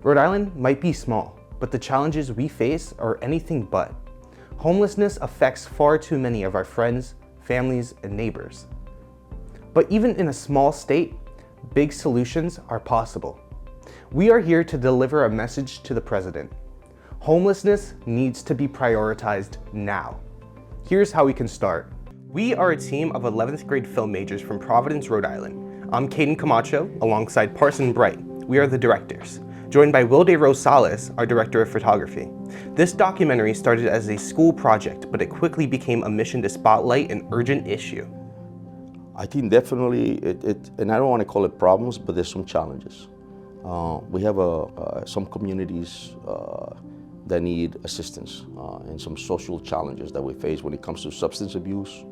Rhode Island might be small, but the challenges we face are anything but. Homelessness affects far too many of our friends, families, and neighbors. But even in a small state, big solutions are possible. We are here to deliver a message to the President. Homelessness needs to be prioritized now. Here's how we can start. We are a team of 11th grade film majors from Providence, Rhode Island. I'm Cayden Camacho, alongside Parson Bright. We are the directors, joined by Wilde Rosales, our director of photography. This documentary started as a school project, but it quickly became a mission to spotlight an urgent issue. I think definitely, and I don't want to call it problems, but there's some challenges. We have some communities that need assistance and some social challenges that we face when it comes to substance abuse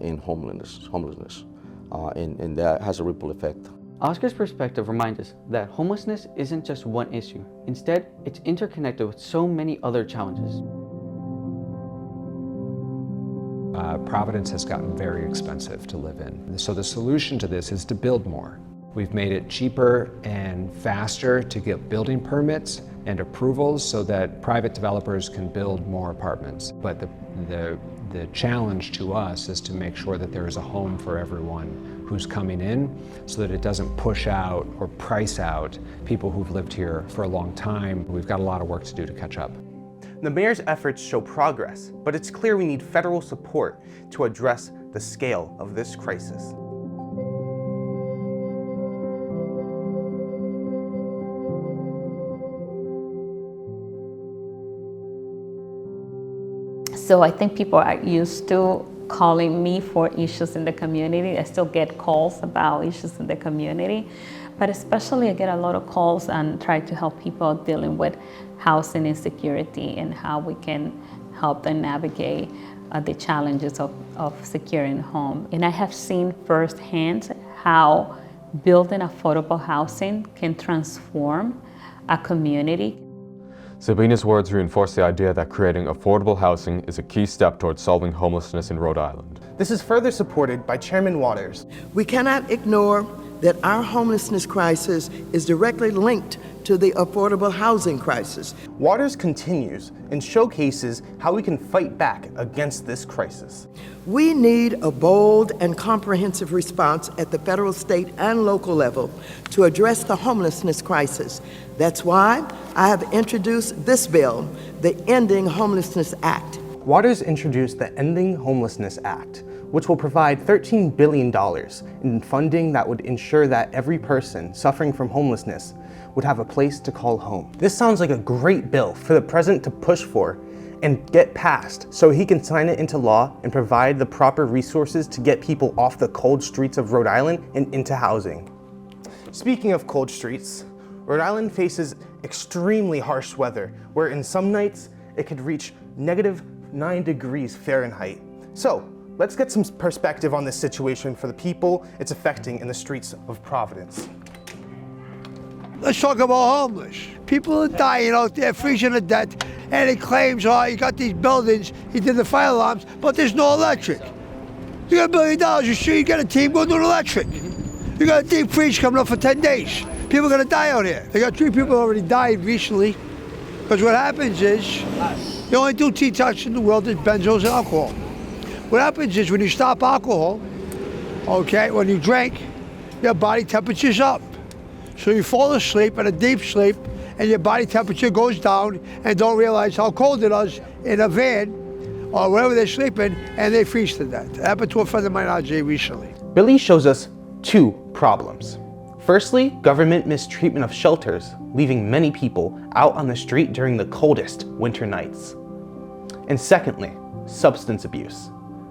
and homelessness, and that has a ripple effect. Oscar's perspective reminds us that homelessness isn't just one issue. Instead, it's interconnected with so many other challenges. Providence has gotten very expensive to live in. So the solution to this is to build more. We've made it cheaper and faster to get building permits and approvals so that private developers can build more apartments. But the challenge to us is to make sure that there is a home for everyone who's coming in so that it doesn't push out or price out people who've lived here for a long time. We've got a lot of work to do to catch up. The mayor's efforts show progress, but it's clear we need federal support to address the scale of this crisis. So I think people are used to calling me for issues in the community. I still get calls about issues in the community, but especially I get a lot of calls and try to help people dealing with housing insecurity and how we can help them navigate the challenges of securing a home. And I have seen firsthand how building affordable housing can transform a community. Sabina's words reinforce the idea that creating affordable housing is a key step towards solving homelessness in Rhode Island. This is further supported by Chairman Waters. We cannot ignore that our homelessness crisis is directly linked to the affordable housing crisis. Waters continues and showcases how we can fight back against this crisis. We need a bold and comprehensive response at the federal, state, and local level to address the homelessness crisis. That's why I have introduced this bill, the Ending Homelessness Act. Waters introduced the Ending Homelessness Act, which will provide $13 billion in funding that would ensure that every person suffering from homelessness would have a place to call home. This sounds like a great bill for the president to push for and get passed so he can sign it into law and provide the proper resources to get people off the cold streets of Rhode Island and into housing. Speaking of cold streets, Rhode Island faces extremely harsh weather, where in some nights it could reach -9 degrees Fahrenheit. So let's get some perspective on this situation for the people it's affecting in the streets of Providence. Let's talk about homeless. People are dying out there, freezing to death, and it claims, oh, you got these buildings, you did the fire alarms, but there's no electric. You got $1 billion, you sure you got a team going to do electric. You got a deep freeze coming up for 10 days. People are gonna die out here. They got 3 people already died recently, because what happens is, the only 2 detox in the world is benzos and alcohol. What happens is when you stop alcohol, okay, when you drink, your body temperature's up. So you fall asleep in a deep sleep and your body temperature goes down and don't realize how cold it is in a van or wherever they're sleeping, and they freeze to death. It happened to a friend of mine, RJ, recently. Billy shows us 2 problems. Firstly, government mistreatment of shelters, leaving many people out on the street during the coldest winter nights. And secondly, substance abuse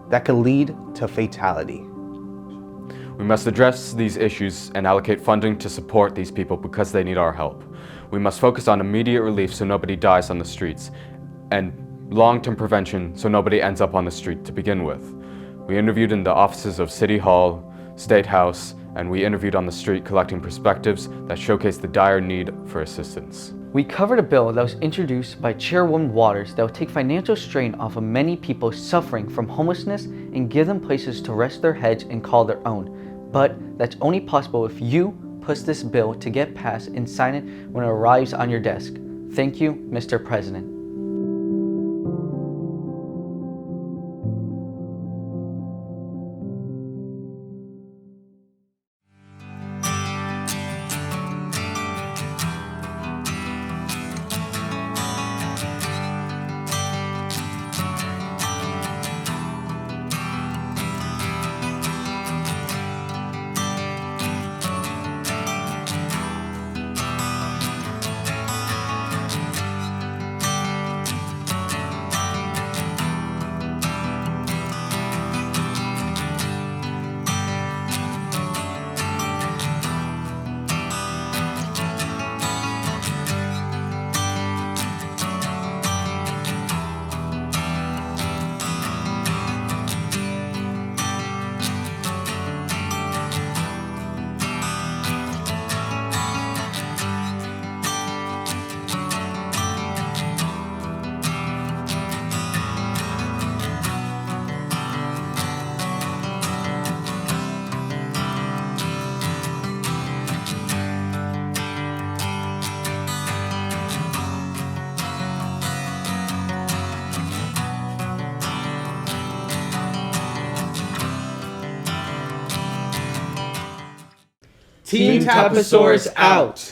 that could lead to fatality. We must address these issues and allocate funding to support these people because they need our help. We must focus on immediate relief so nobody dies on the streets, and long-term prevention so nobody ends up on the street to begin with. We interviewed in the offices of City Hall, State House, and we interviewed on the street collecting perspectives that showcase the dire need for assistance. We covered a bill that was introduced by Chairwoman Waters that will take financial strain off of many people suffering from homelessness and give them places to rest their heads and call their own. But that's only possible if you, push this bill to get passed and sign it when it arrives on your desk. Thank you, Mr. President. Team Taposaurus out!